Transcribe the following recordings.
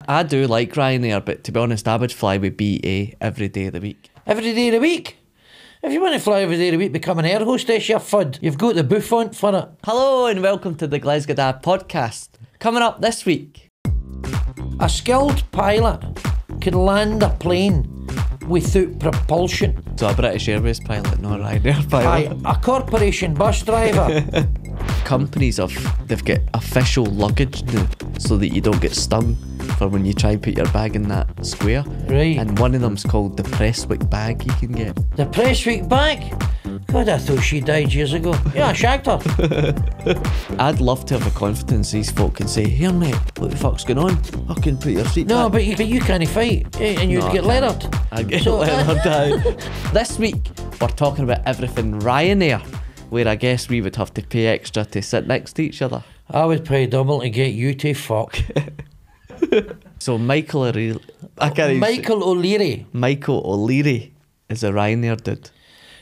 I do like Ryanair, but to be honest, I would fly with BA every day of the week. Every day of the week? If you want to fly every day of the week, become an air hostess, you fud. You've got the bouffant for it. Hello and welcome to the Glasgow podcast. Coming up this week. A skilled pilot can land a plane without propulsion. So a British Airways pilot, not a Ryanair pilot. A corporation bus driver. Companies they've got official luggage now so that you don't get stung for when you try and put your bag in that square. Right. And one of them's called the Presswick bag you can get. The Presswick bag? God, I thought she died years ago. Yeah, I shagged her. I'd love to have the confidence these folk can say, here mate, what the fuck's going on? Fucking put your seat No, back. but you can't fight, and you'd get leathered. I'd get leathered out. This week, we're talking about everything Ryanair, where I guess we would have to pay extra to sit next to each other. I would pay double to get you to fuck. So Michael O'Leary is a Ryanair dude.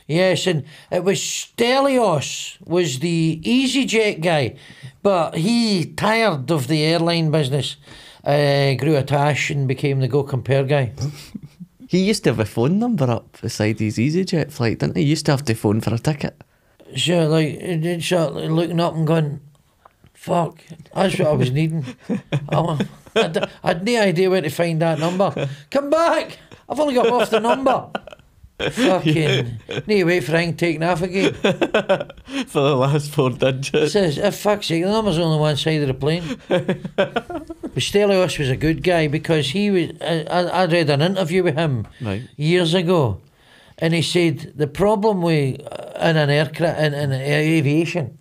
Yes, and it was Stelios was the EasyJet guy, but he tired of the airline business, grew a tash and became the Go Compare guy. He used to have a phone number up beside his EasyJet flight, didn't he? He used to have to phone for a ticket. So looking up and going, fuck, that's what I was needing. I'd no idea where to find that number. Come back! I've only got off the number. Fucking need to wait for him taking off again. For the last 4 digits. Says, fuck's sake, the number's only one side of the plane. But Stelios was a good guy because he was. I read an interview with him years ago, and he said the problem with in an aircraft in aviation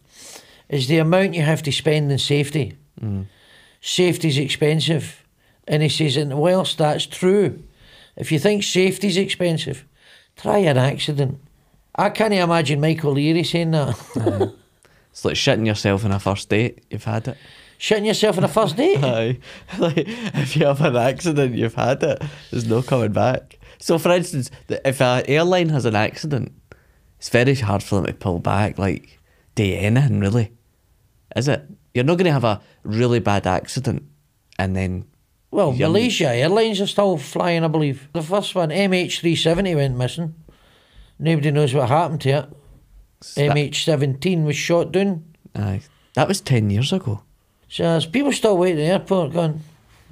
is the amount you have to spend in safety. Safety's expensive, and he says, and whilst that's true, if you think safety's expensive, try an accident. I can't imagine Michael O'Leary saying that. It's like shitting yourself on a first date. You've had it. Shitting yourself on a first date? Aye. Like, if you have an accident, you've had it. There's no coming back. So, for instance, if an airline has an accident, it's very hard for them to pull back, like, do anything, really. Is it? You're not going to have a really bad accident and then... Well, Malaysia Airlines are still flying, I believe. The first one, MH370, went missing. Nobody knows what happened to it. MH17 was shot down. Aye. That was 10 years ago. So there's people still waiting at the airport going,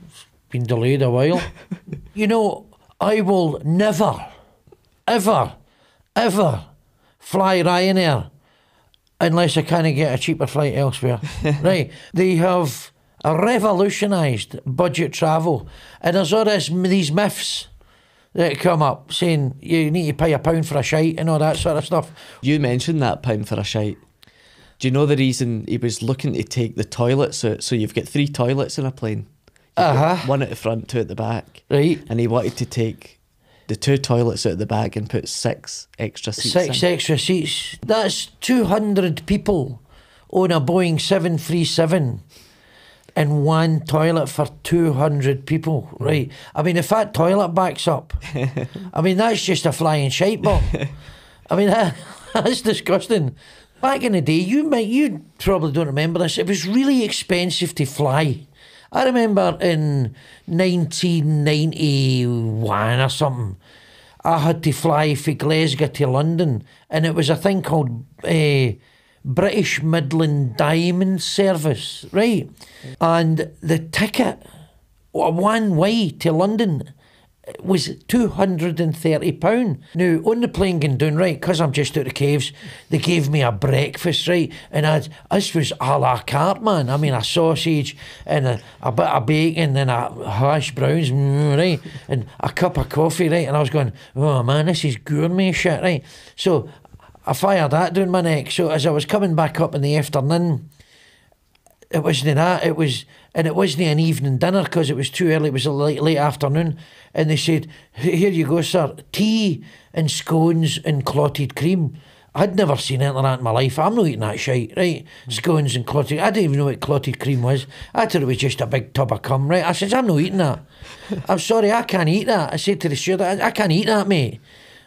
it's been delayed a while. You know, I will never, ever, ever fly Ryanair unless I can't get a cheaper flight elsewhere. Right. They have revolutionised budget travel, and there's all these myths that come up saying you need to pay £1 for a shite and all that sort of stuff. You mentioned that £1 for a shite. Do you know the reason he was looking to take the toilets out? So you've got 3 toilets in a plane. One at the front, 2 at the back. Right. And he wanted to take the 2 toilets out the back and put 6 extra seats in. 6 extra seats. That's 200 people on a Boeing 737 in one toilet for 200 people, right? I mean, if that toilet backs up, I mean, that's just a flying shite bomb. I mean, that's disgusting. Back in the day, you probably don't remember this, it was really expensive to fly. I remember in 1991 or something, I had to fly from Glasgow to London, and it was a thing called British Midland Diamond Service, right? And the ticket, one way to London, was £230. Now, on the plane going down, right, because I'm just out of caves, they gave me a breakfast, right, and this was a la carte, man. I mean, a sausage and a bit of bacon and a hash browns, right, and a cup of coffee, right, and I was going, oh man, this is gourmet shit, right. So I fired that down my neck. So as I was coming back up in the afternoon, it wasn't that, it wasn't an evening dinner because it was too early, it was a late afternoon, and they said, here you go sir, tea and scones and clotted cream. I'd never seen anything like that in my life. I'm not eating that shite, right? Scones and clotted, I didn't even know what clotted cream was. I thought it was just a big tub of cum, right? I said, I'm not eating that. I'm sorry, I can't eat that. I said to the steward, I can't eat that, mate.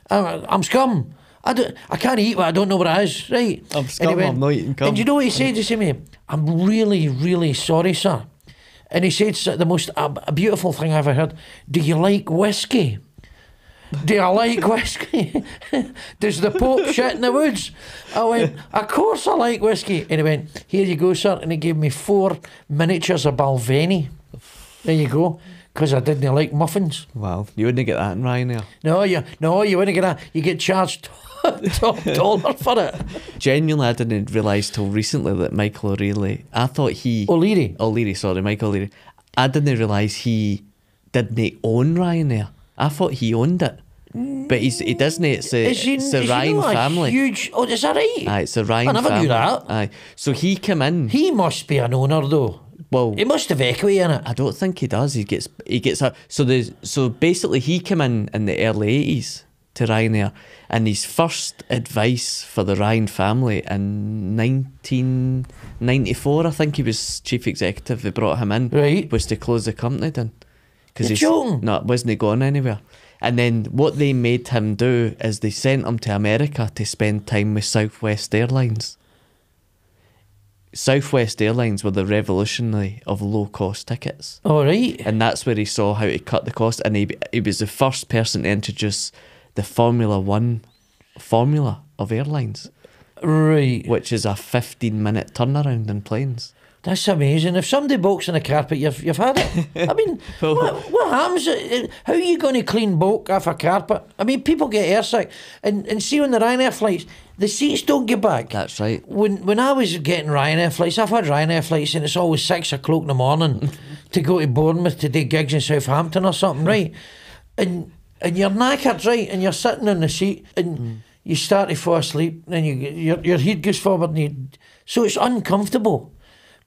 I'm scum. I can't eat what I don't know what it is, right? I'm scum, I'm not eating cum. And you know what he said to me? I'm really, really sorry, sir. And he said the most a beautiful thing I ever heard. Do you like whiskey? Do you like whiskey? Does the Pope shit in the woods? I went, of course I like whiskey. And he went, here you go, sir. And he gave me 4 miniatures of Balvenie. There you go. Because I didn't like muffins. Wow, you wouldn't get that in Ryanair. No, you wouldn't get that. You get charged top dollar for it. Genuinely, I didn't realise till recently that Michael O'Leary, I thought he... Michael O'Leary. I didn't realise he didn't own Ryanair. I thought he owned it. But he doesn't. It's the Ryan family. Huge. Oh, is that right? Aye, it's the Ryan family. I never knew that. Aye. So he came in. He must be an owner though. Well, he must have equity in it. I don't think he does. He gets a, so basically he came in the early 80s to Ryanair, and his first advice for the Ryan family in 1994, I think he was chief executive. They brought him in, right, was to close the company down because he's joking. No, it wasn't going anywhere. And then what they made him do is they sent him to America to spend time with Southwest Airlines. Southwest Airlines were the revolutionary of low-cost tickets. All right. And that's where he saw how to cut the cost. And he was the first person to introduce the Formula 1 formula of airlines. Right. Which is a 15-minute turnaround in planes. That's amazing. If somebody bulks on a carpet, you've had it. I mean, what happens? How are you going to clean bulk off a carpet? I mean, people get airsick. And see on the Ryanair flights, the seats don't get back. That's right. When I was getting Ryanair flights, I've had Ryanair flights and it's always 6 o'clock in the morning to go to Bournemouth to do gigs in Southampton or something, right? And you're knackered, right? And you're sitting in the seat and you start to fall asleep and your head goes forward and so it's uncomfortable.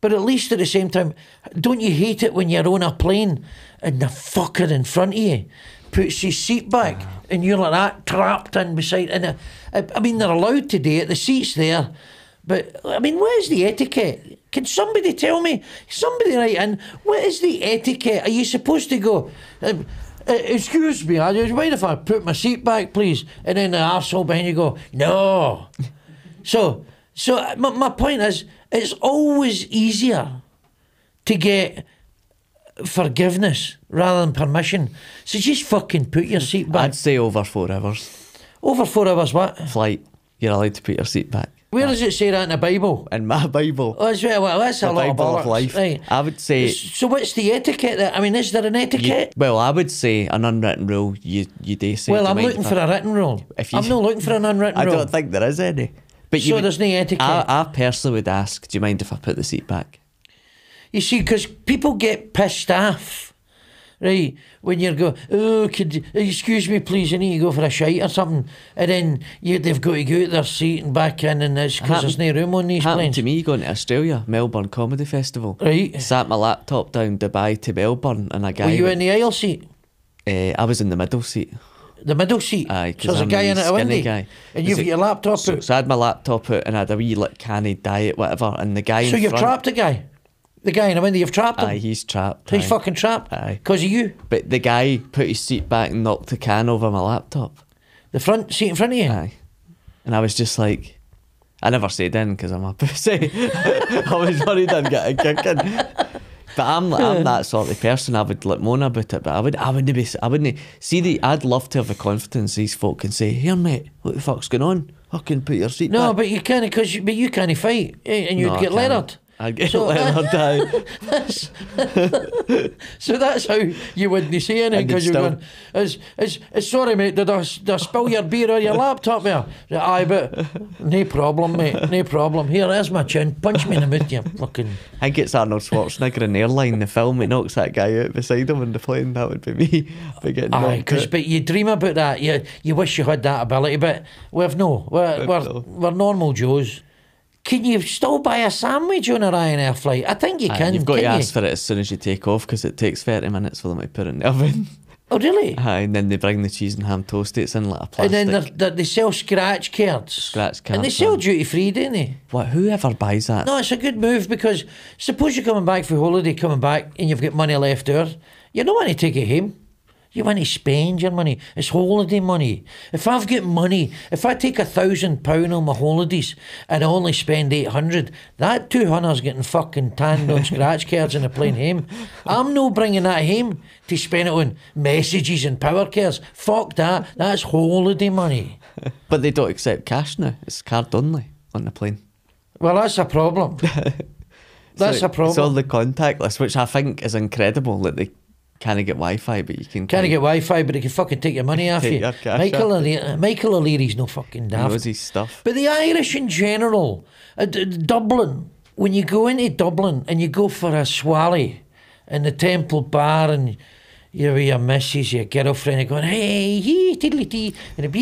But at least at the same time, don't you hate it when you're on a plane and the fucker in front of you puts his seat back and you're like that, trapped in beside... And I mean, they're allowed to do it, the seat's there. But, I mean, what is the etiquette? Can somebody tell me? Somebody write in, what is the etiquette? Are you supposed to go... excuse me, I just mind if I put my seat back, please? And then the arsehole behind you go, no. So my point is, it's always easier to get forgiveness rather than permission. So just fucking put your seat back. I'd say over 4 hours. Over 4 hours what? Flight, you're allowed to put your seat back. Where does it say that in the Bible? In my Bible. Oh, that's a lot Bible of of life. Right. I would say... So what's the etiquette there? I mean, is there an etiquette? I would say an unwritten rule, you do say... Well, I'm looking for a written rule. I'm not looking for an unwritten rule. I don't think there is any. But so there's no etiquette? I personally would ask, do you mind if I put the seat back? You see, because people get pissed off, right, when you're going, excuse me please, I need to go for a shite or something, and then they've got to go out their seat and back in, and it's because there's no room on these planes. Happened to me going to Australia, Melbourne Comedy Festival. Right. Sat my laptop down Dubai to Melbourne, and a guy... Were you in the aisle seat? I was in the middle seat. The middle seat? Aye, so there's a guy in it, a windy guy. And you've got your laptop out? So I had my laptop out and I had a wee canny diet, whatever, and the guy So you've trapped the guy? The guy in the windy, you've trapped him? Aye, he's trapped. He's fucking trapped? Aye. Because of you? But the guy put his seat back and knocked the can over my laptop. The front seat in front of you? Aye. And I was just like... I never said in because I'm a pussy. I was worried I'd get a kicking. But I'm that sort of person. I would moan about it, but I wouldn't see I'd love to have the confidence these folk can say, "Here, mate, what the fuck's going on? I can put your seat back." No, but you can't, but you can't fight, and you'd get leathered. I'd get leathered. So that's how you wouldn't say anything because you're going, sorry mate, did I spill your beer on your laptop there? Aye, but no problem, mate, no problem. Here, there's my chin. Punch me in the mouth, you fucking... I think it's Arnold Schwarzenegger in Airline, the film. He knocks that guy out beside him in the plane. That would be me. Aye, but you dream about that. You wish you had that ability, but we're normal Joes. Can you still buy a sandwich on a Ryanair flight? I think you can. You've got to ask for it as soon as you take off because it takes 30 minutes for them to put it in the oven. Oh, really? Aye, and then they bring the cheese and ham toast. It's in like a plastic. And then they sell scratch cards. Scratch cards. And they sell duty free, don't they? What? Whoever buys that? No, it's a good move because suppose you're coming back for holiday, and you've got money left over. You don't want to take it home. You want to spend your money. It's holiday money. If I've got money, if I take £1,000 on my holidays and I only spend 800, that 200's getting fucking tanned on scratch cards in a plane home. I'm no bringing that home to spend it on messages and power cards. Fuck that. That's holiday money. But they don't accept cash now. It's card only on the plane. Well, that's a problem. That's a problem. It's all the contactless, which I think is incredible that they can't get Wi-Fi, but you can... Can't get Wi-Fi, but they can fucking take your money off you. Michael O'Leary's no fucking daft. He knows his stuff. But the Irish in general, Dublin, when you go into Dublin and you go for a swally in the Temple Bar and you're with your missus, your girlfriend, you're going, hey, tiddly-tee, and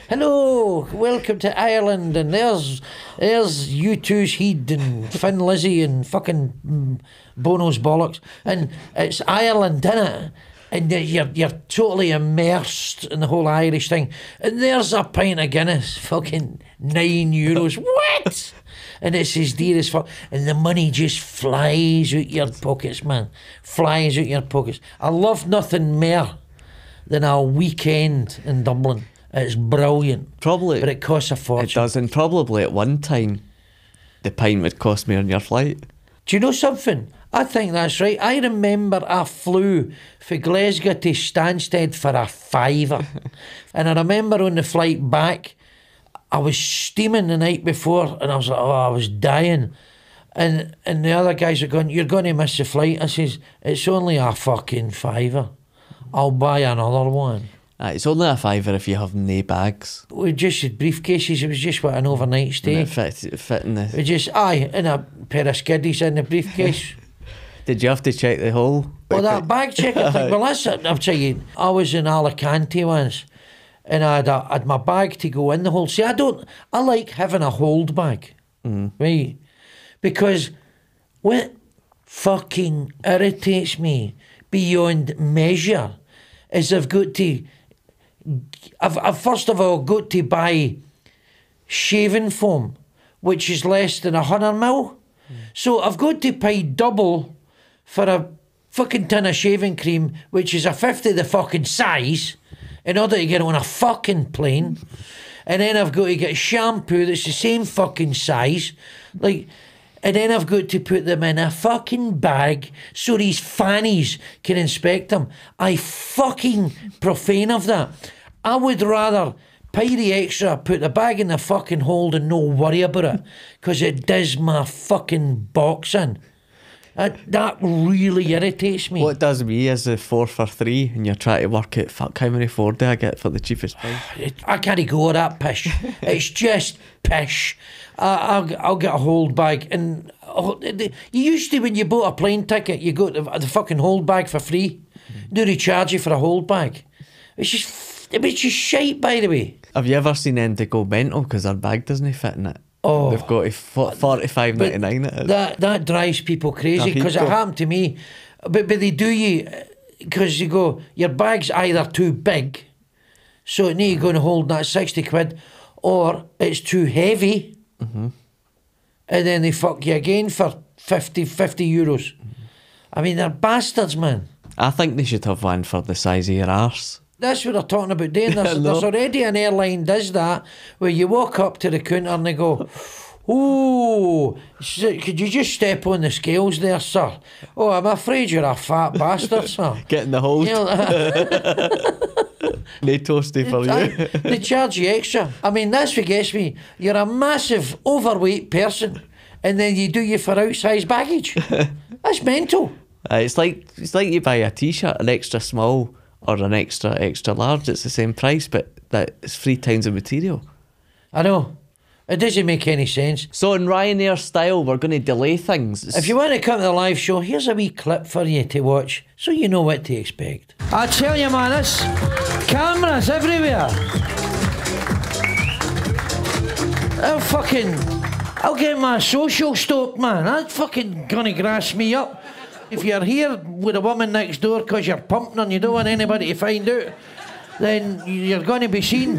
hello, welcome to Ireland, and there's U2's Heed and Finn Lizzy and fucking Bono's bollocks, and it's Ireland, innit? And you're totally immersed in the whole Irish thing, and there's a pint of Guinness, fucking €9. What? And it's as dear as fuck, and the money just flies out your pockets, man. Flies out your pockets. I love nothing more than a weekend in Dublin. It's brilliant. Probably, but it costs a fortune. It does, and probably at one time, the pint would cost me on your flight. Do you know something? I think that's right. I remember I flew from Glasgow to Stansted for a £5. And I remember on the flight back, I was steaming the night before, and I was like, oh, I was dying. And the other guys are going, you're going to miss the flight. I says, it's only a fucking £5. I'll buy another one. It's only a £5 if you have no bags. We just had briefcases. It was just what, an overnight stay. And it fit in the... We just, in a pair of skiddies in the briefcase. Did you have to check the hole? Well, that bag checking thing. Well, that's it. I'm telling you, I was in Alicante once, and I had my bag to go in the hole. See, I like having a hold bag, right? Because what fucking irritates me beyond measure is I've first of all got to buy shaving foam, which is less than 100ml. So I've got to pay double for a fucking tin of shaving cream, which is a fifth of the fucking size, in order to get on a fucking plane. And then I've got to get shampoo that's the same fucking size. And then I've got to put them in a fucking bag so these fannies can inspect them. I fucking profane of that. I would rather pay the extra, put the bag in the fucking hold and no worry about it, because it does my fucking box in. That really irritates me. What does me is the 4 for 3, and you're trying to work out, fuck, how many 4 do I get for the cheapest price? I can't go with that pish. It's just pish. I'll get a hold bag, and you used to, when you bought a plane ticket, you got the fucking hold bag for free. Do they charge you for a hold bag? It's just shite, by the way. Have you ever seen them to go mental because their bag doesn't fit in it? Oh, they've got $45.99 it is. That drives people crazy, because it happened to me. But they do you, because you go, your bag's either too big, so it needs going to hold that 60 quid, or it's too heavy, and then they fuck you again for 50 euros. I mean, they're bastards, man. I think they should have one for the size of your arse. That's what they're talking about doing. There's already an airline does that, where you walk up to the counter and they go, oh, could you just step on the scales there, sir? Oh, I'm afraid you're a fat bastard, sir. Get in the hold. You know, no toasty for you. They charge you extra. I mean, that's what gets me. You're a massive overweight person, and then you do you for outsized baggage. That's mental. It's like you buy a t-shirt, an extra small or an extra large. It's the same price, but it's 3 times the material. I know. It doesn't make any sense. So in Ryanair style, we're going to delay things. If you want to come to the live show, here's a wee clip for you to watch, so you know what to expect. I tell you, man, there's cameras everywhere. I'll get my social stoked, man. That's fucking gonna grass me up. If you're here with a woman next door because you're pumping and you don't want anybody to find out, then you're going to be seen.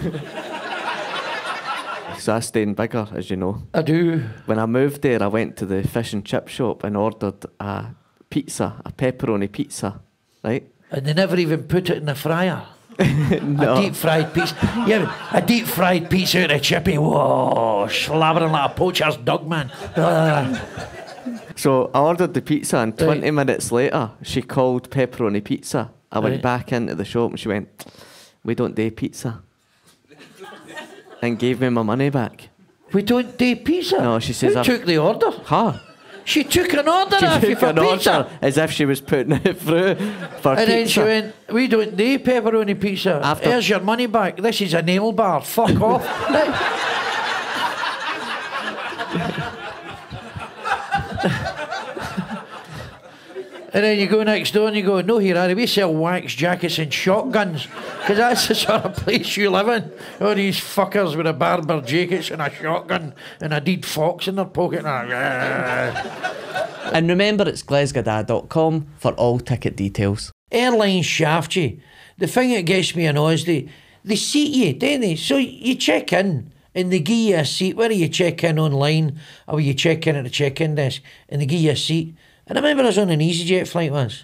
So I staying bigger, as you know. I do. When I moved there, I went to the fish and chip shop and ordered a pizza, a pepperoni pizza. right? And they never even put it in the fryer. No. A deep fried pizza. Yeah, a deep fried pizza out of chippy. Whoa, slabbering like a poacher's dog, man. So I ordered the pizza, and 20 Right. minutes later, she called pepperoni pizza. I went Right. back into the shop and she went, "We don't do pizza," and gave me my money back. We don't do pizza. No, she says Who I've- took the order? Her. She took an order She off you took for an pizza. order as if she was putting it through for And then she pizza. went, "We don't do pepperoni pizza. After- Here's your money back. This is a nail bar. Fuck off." And then you go next door and you go, "No, here, Harry, we sell wax jackets and shotguns, because that's the sort of place you live in. All these fuckers with a barber jackets and a shotgun and a deed fox in their pocket." And remember, it's glesgadad.com for all ticket details. Airlines shaft you. The thing that gets me annoys, they seat you, don't they? So you check in and they give you a seat, whether you check in online or you check in at the check-in desk, and they give you a seat. And I remember I was on an EasyJet flight once,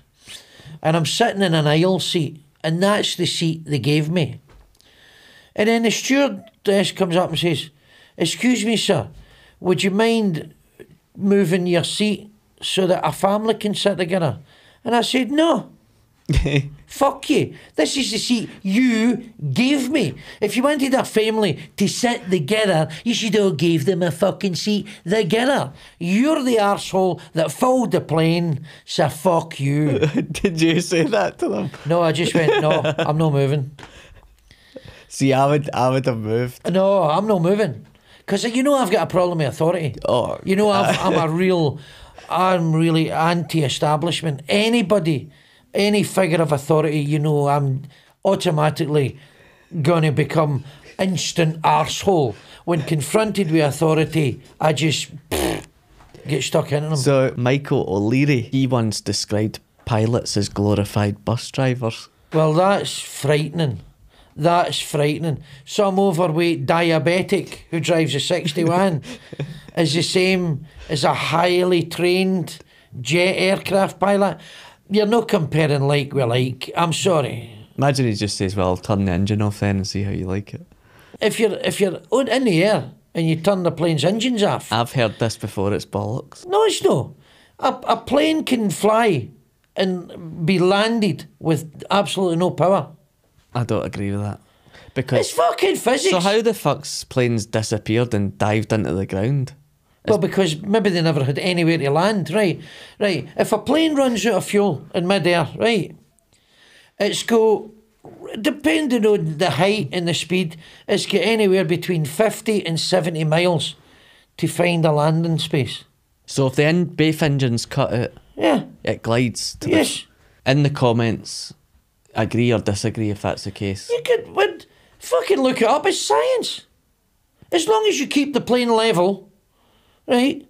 and I'm sitting in an aisle seat, and that's the seat they gave me. And then the stewardess comes up and says, "Excuse me, sir, would you mind moving your seat so that a family can sit together?" And I said, "No. Fuck you. This is the seat you gave me. If you wanted a family to sit together, you should all give them a fucking seat together. You're the arsehole that filled the plane, so fuck you." Did you say that to them? No, I just went, "No, I'm not moving. See, I would have moved. No, I'm not moving." Because you know I've got a problem with authority. Oh, You know I'm really anti-establishment. Anybody, any figure of authority, you know, I'm automatically going to become instant arsehole. When confronted with authority, I just get stuck into them. So Michael O'Leary, he once described pilots as glorified bus drivers. Well, that's frightening. That's frightening. Some overweight diabetic who drives a 61 is the same as a highly trained jet aircraft pilot. You're not comparing like with like. I'm sorry. Imagine he just says, "Well, I'll turn the engine off then and see how you like it." If you're in the air and you turn the plane's engines off, I've heard this before, it's bollocks. no, it's no. A plane can fly and be landed with absolutely no power. I don't agree with that. It's Because fucking physics. so how the fuck's planes disappeared and dived into the ground? Well, because maybe they never had anywhere to land, right? Right. If a plane runs out of fuel in midair, right, it's got, depending on the height and the speed, it's got anywhere between 50 and 70 miles to find a landing space. So if the both engines cut out, Yeah. it glides to Yes. in the comments, agree or disagree if that's the case. You could fucking look it up. It's science. As long as you keep the plane level, right?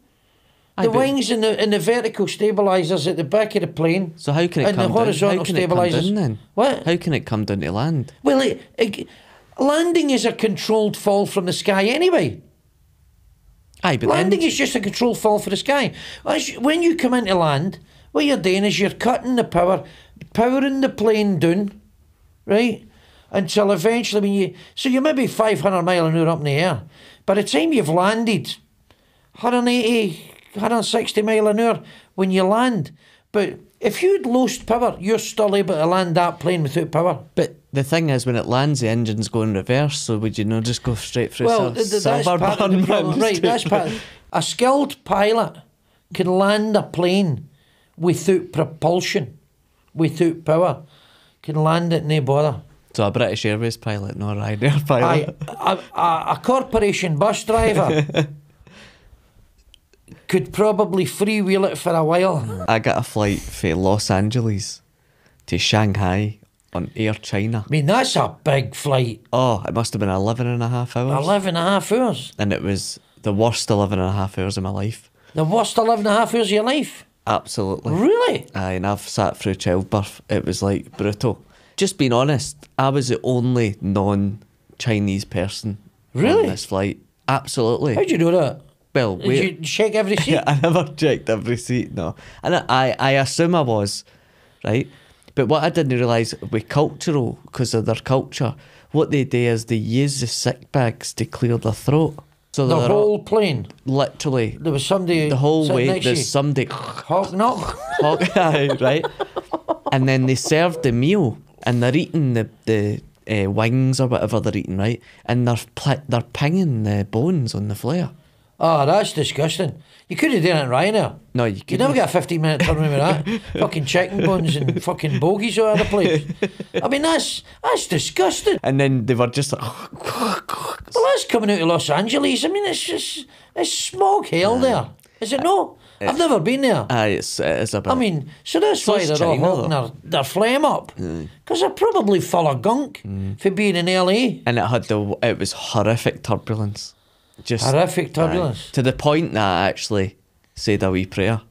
Aye, The but- wings and the vertical stabilisers at the back of the plane. So how can it And the come down? How horizontal can it come stabilisers. down then? What? How can it come down to land? Well, landing is a controlled fall from the sky anyway. Aye, but Landing then is just a controlled fall for the sky. When you come into land, what you're doing is you're cutting the powering the plane down, right? Until eventually so you're maybe 500 mile an hour up in the air. By the time you've landed, 180, 160 mile an hour when you land. But if you'd lost power, you're still able to land that plane without power. But the thing is, when it lands, the engine's going reverse. So would you not just go straight through? Well, that's part of the problem, right? That's part. A skilled pilot can land a plane without propulsion, without power. Can land it, no bother. So a British Airways pilot, not a Ryanair pilot. A corporation bus driver could probably freewheel it for a while. I got a flight from Los Angeles to Shanghai on Air China. I mean, that's a big flight. Oh, it must have been 11 and a half hours. 11 and a half hours. And it was the worst 11 and a half hours of my life. The worst 11 and a half hours of your life. Absolutely. Really? Aye, and I've sat through childbirth. It was like brutal. Just being honest, I was the only non-Chinese person Really? on this flight. Absolutely. How'd you know that? Well, Did you check every seat? I never checked every seat, no. And I assume I was, right? But what I didn't realise with cultural, because of their culture, what they do is they use the sick bags to clear their throat. So The whole plane. literally There was somebody the whole sitting way next to you. there's somebody Hawk knock. right, and then they serve the meal and they're eating the wings or whatever they're eating, right, and they're pinging the bones on the flare. Oh, that's disgusting. You could have done it in Ryanair. No, you You'd couldn't. never get a 15-minute turnaround with that. Fucking chicken bones and fucking bogies all over the place. I mean, that's disgusting. And then they were just like Well, that's coming out of Los Angeles. I mean, it's smog hell there. Is it no? I've never been there. it is a bit. I mean, so that's why is they're all China, holding their flame up. Because they're probably full of gunk for being in LA. and it was horrific turbulence. Just Horrific turbulence. aye. To the point that I actually said a wee prayer.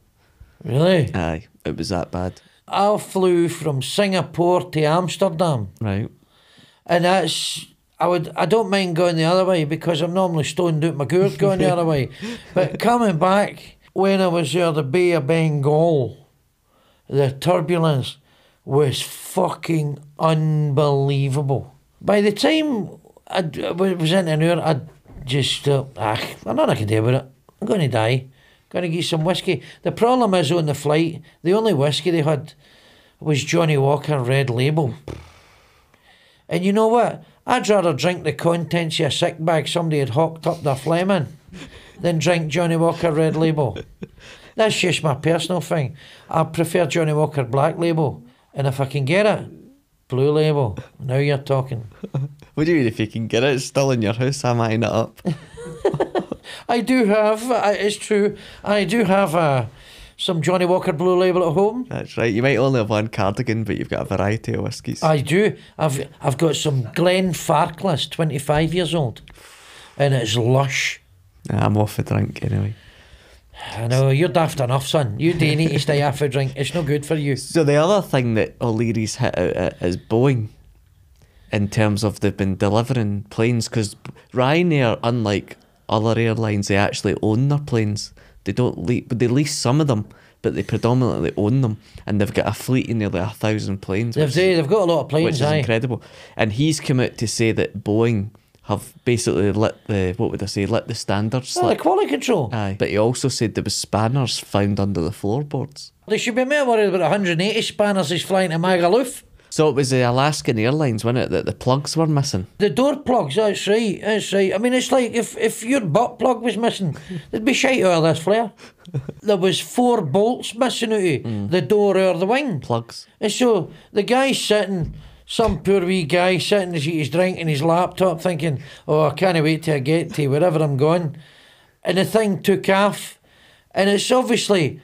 Really? Aye, it was that bad. I flew from Singapore to Amsterdam. Right. And I don't mind going the other way because I'm normally stoned out my gourd going the other way. But coming back, when I was there, the Bay of Bengal, the turbulence was fucking unbelievable. By the time I was in an hour, I'd just, I don't know what I can do about it. I'm going to die. Going to get some whiskey. The problem is on the flight, the only whiskey they had was Johnny Walker Red Label. And you know what? I'd rather drink the contents of a sick bag somebody had hocked up their phlegm in than drink Johnny Walker Red Label. That's just my personal thing. I prefer Johnny Walker Black Label. And if I can get it, Blue Label. Now you're talking. What do you mean if you can get it? It's still in your house. I'm eyeing it up. I do have, it's true, I do have some Johnny Walker Blue Label at home. That's right. You might only have one cardigan, but you've got a variety of whiskies. I do. I've got some Glen Farkless, 25 years old. And it's lush. I'm off a drink anyway. I know, you're daft enough, son. You do need to stay off a drink. It's no good for you. So the other thing that O'Leary's hit out at is Boeing, in terms of they've been delivering planes, because Ryanair, unlike other airlines, they actually own their planes. They don't they lease some of them, but they predominantly own them, and they've got a fleet of nearly 1,000 planes. They've got a lot of planes, which is incredible. And he's come out to say that Boeing have basically lit the standards. Oh, the quality control. Aye. But he also said there was spanners found under the floorboards. They should be more worried about 180 spanners he's flying to Magaluf. So it was the Alaskan Airlines, wasn't it, that the plugs were missing? The door plugs, that's right. I mean, it's like if your butt plug was missing, there'd be shite out of this flare. There was 4 bolts missing out of the door or the wing. Plugs. And so the guy's sitting, some poor wee guy sitting as he's drinking his laptop thinking, oh, I can't wait till I get to wherever I'm going. And the thing took off. And it's obviously,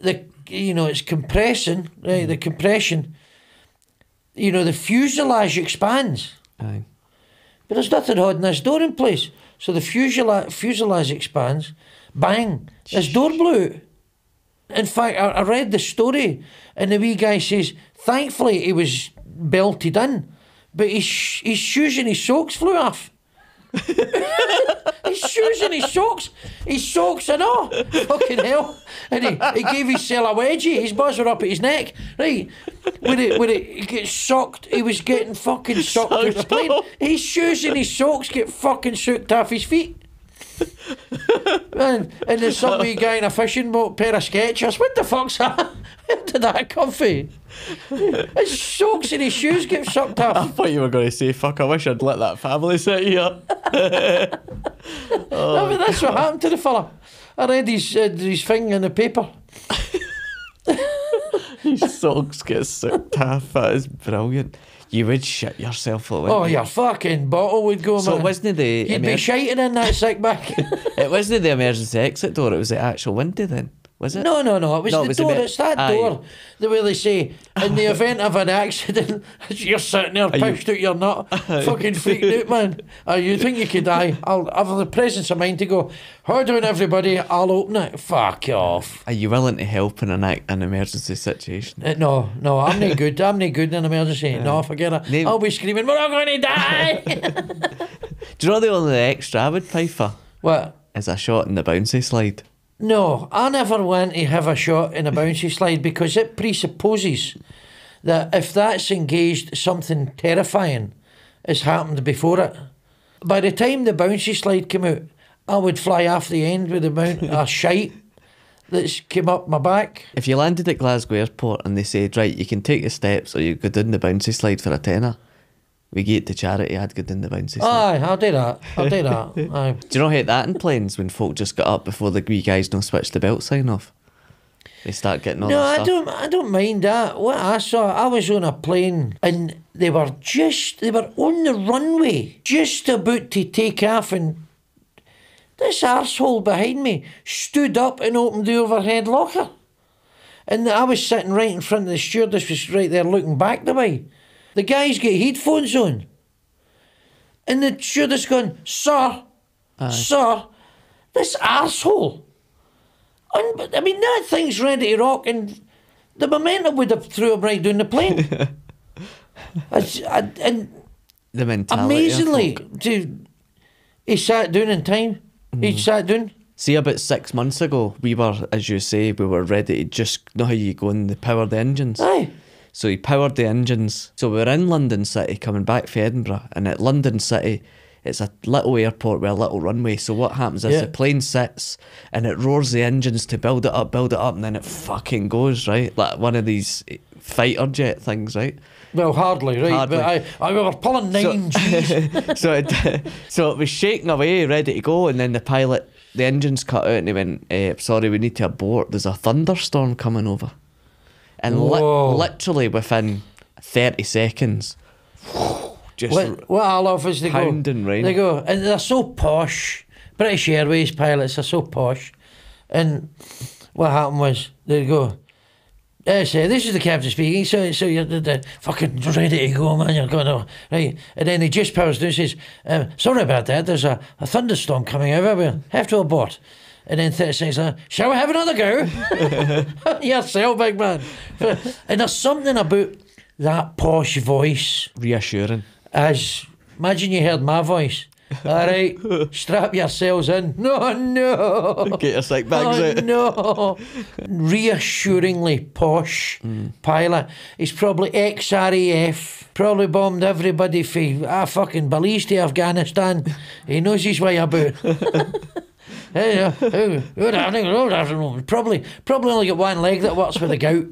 it's compressing, right, the compression. The fuselage expands. Aye. But there's nothing holding this door in place. So the fuselage expands, bang, this door blew out. In fact, I read the story, and the wee guy says, thankfully he was belted in, but his shoes and his socks flew off. His shoes and his socks and all. Fucking hell. And he gave himself a wedgie. His buzzer up at his neck. Right. When it gets sucked, he was getting fucking sucked out the plane. His shoes and his socks get fucking sucked off his feet. And there's some wee guy in a fishing boat, pair of Skechers. What the fuck's that? Where did that come from? His socks and his shoes get sucked off. I thought you were going to say, fuck, I wish I'd let that family sit here. I mean, that's what happened to the fella. I read his thing in the paper. His socks get sucked off. That is brilliant. You would shit yourself out, wouldn't Oh, you? your fucking bottle would go, So man. it wasn't the... You'd be shiting in that sick bag. It wasn't the emergency exit door, it was the actual window then, was it? No. It was the door. It's that Aye. door. The way they say, in the event of an accident, you're sitting there pushed out your nut, fucking freaking out, man. You think you could die? I'll have the presence of mind to go, hold on, everybody, I'll open it. Fuck off. Are you willing to help in an emergency situation? No, I'm not good. I'm not good in an emergency. No, forget it. I'll be screaming, we're all going to die. Do you know the only extra I would pay for? What? Is a shot in the bouncy slide. No, I never want to have a shot in a bouncy slide because it presupposes that if that's engaged, something terrifying has happened before it. By the time the bouncy slide came out, I would fly off the end with the amount of shite that's came up my back. If you landed at Glasgow Airport and they said, right, you can take the steps or you go down the bouncy slide for a tenner, we get to charity, I'd go down the bouncy slide. Aye, I'll do that. Aye. Do you not hate that in planes when folk just got up before the wee guys don't switch the belt sign off? They start getting all the stuff. I don't mind that. What I saw, I was on a plane and they were on the runway, just about to take off, and this arsehole behind me stood up and opened the overhead locker. And I was sitting right in front of the stewardess, was right there looking back the way. The guy's got headphones on. And the stewardess going, sir, this arsehole. I mean, that thing's ready to rock, and the momentum would have threw him right down the plane. And the mentality. Amazingly, he sat down in time. He sat down. See, about 6 months ago, we were, as you say, we were ready to just know how you go and power the engines. Aye. So he powered the engines. So we were in London City coming back from Edinburgh, and at London City, it's a little airport with a little runway. So what happens is the plane sits and it roars the engines to build it up, and then it fucking goes, right? Like one of these fighter jet things, right? Well, hardly, right? Hardly. But I we were pulling 9 Gs. So it was shaking away, ready to go, and then the pilot, the engines cut out, and he went, sorry, we need to abort. There's a thunderstorm coming over. And literally within 30 seconds, just what I love is they pounding rain. They go, and they're so posh. British Airways pilots are so posh. And what happened was, they go, this is the captain speaking, so you're fucking ready to go, man, you're going, oh, right. And then he just powers down and says, sorry about that, there's a thunderstorm coming over, we'll have to abort. And then 30 seconds later, shall we have another go? Yourself, big man. And there's something about that posh voice. Reassuring. Imagine you heard my voice. All right, strap yourselves in. No. Get your sick bags out. No. Reassuringly posh pilot. He's probably ex-RAF. Probably bombed everybody from fucking Belize to Afghanistan. He knows his way about. Hey, good afternoon. Probably only got one leg that works with the gout.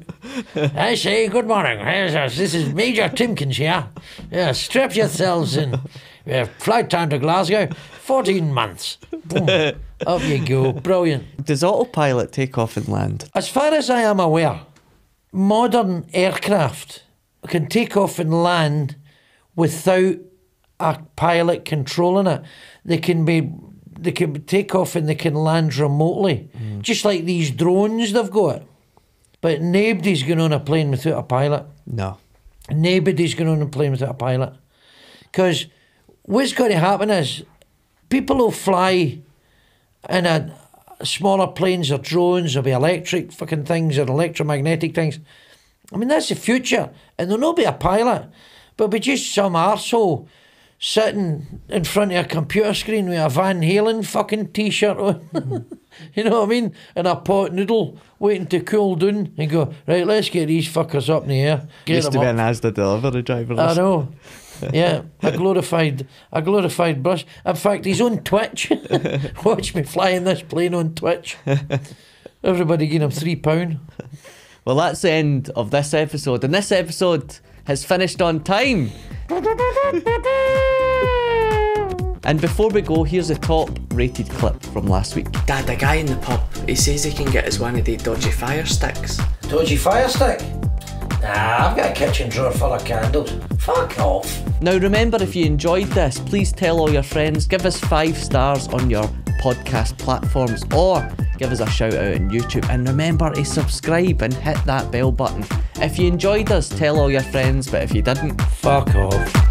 I say, good morning. This is Major Timkins here. Yeah, strap yourselves in. Flight time to Glasgow, 14 months. Boom. Up you go. Brilliant. Does autopilot take off and land? As far as I am aware, modern aircraft can take off and land without a pilot controlling it. They can take off and they can land remotely, just like these drones they've got. But nobody's going on a plane without a pilot. No. Nobody's going on a plane without a pilot. Because what's going to happen is people will fly in a smaller planes or drones or be electric fucking things or electromagnetic things. I mean, that's the future. And there'll not be a pilot, but be just some arsehole sitting in front of a computer screen with a Van Halen fucking t-shirt on. You know what I mean? And a pot noodle waiting to cool down and go, right, let's get these fuckers up in the air. Used to be an Asda delivery driver. I know. Yeah, a glorified brush. In fact, he's on Twitch. Watch me flying this plane on Twitch. Everybody giving him £3. Well, that's the end of this episode, and this episode has finished on time. And before we go, here's a top rated clip from last week. Dad, the guy in the pub, he says he can get us one of the dodgy fire sticks. Dodgy fire stick? Nah, I've got a kitchen drawer full of candles. Fuck off. Now remember, if you enjoyed this, please tell all your friends, give us 5 stars on your podcast platforms, or give us a shout out on YouTube, and remember to subscribe and hit that bell button. If you enjoyed us, tell all your friends, but if you didn't, fuck off.